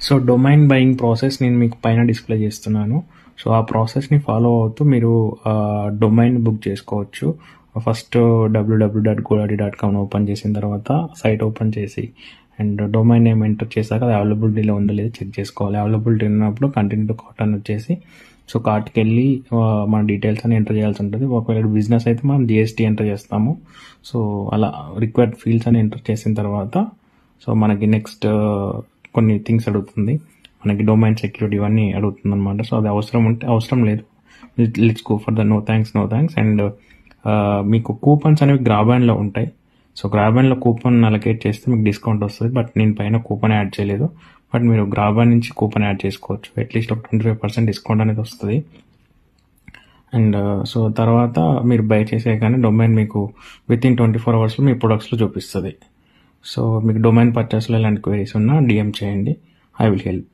So domain buying process నేను మీకు పైన డిస్ప్లే చేస్తున్నాను. సో ఆ ప్రాసెస్ని ఫాలో అవుతూ మీరు డొమైన్ బుక్ చేసుకోవచ్చు. ఫస్ట్ www.godaddy.com ఓపెన్ చేసిన తర్వాత సైట్ ఓపెన్ చేసి అండ్ డొమైన్ నేమ్ ఎంటర్ చేశాక అది అవైలబిలిటీలో ఉందో లేదో చెక్ చేసుకోవాలి. అవైలబిలిటీ ఉన్నప్పుడు కంటిన్యూ టు కార్ట్ అని వచ్చేసి సో కార్ట్కి వెళ్ళి మన డీటెయిల్స్ అని ఎంటర్ చేయాల్సి ఉంటుంది. ఒకవేళ బిజినెస్ అయితే మనం జిఎస్టీ ఎంటర్ చేస్తాము. సో అలా రిక్వైర్డ్ ఫీల్డ్స్ అని ఎంటర్ చేసిన తర్వాత సో మనకి నెక్స్ట్ కొన్ని థింగ్స్ అడుగుతుంది. మనకి డొమైన్ సెక్యూరిటీ ఇవన్నీ అడుగుతుంది అనమాట. సో అది అవసరం ఉంటే అవసరం లేదు, let's go for the no thanks. And మీకు కూపన్స్ అనేవి గ్రాబాన్లో ఉంటాయి. సో గ్రాబాన్లో కూపన్ అలొకేట్ చేస్తే మీకు డిస్కౌంట్ వస్తుంది. బట్ నేను పైన కూపన్ యాడ్ చేయలేదు. బట్ మీరు గ్రాబాన్ నుంచి కూపన్ యాడ్ చేసుకోవచ్చు. అట్లీస్ట్ ఒక 25% డిస్కౌంట్ అనేది వస్తుంది. అండ్ సో తర్వాత మీరు బై చేసే కానీ డొమైన్ మీకు వితిన్ 24 అవర్స్లో మీ ప్రొడక్ట్స్లో చూపిస్తుంది. సో మీకు డొమైన్ పర్చేస్లో ఎలాంటి క్వైరీస్ ఉన్నా డిఎం చేయండి, ఐ విల్ హెల్ప్.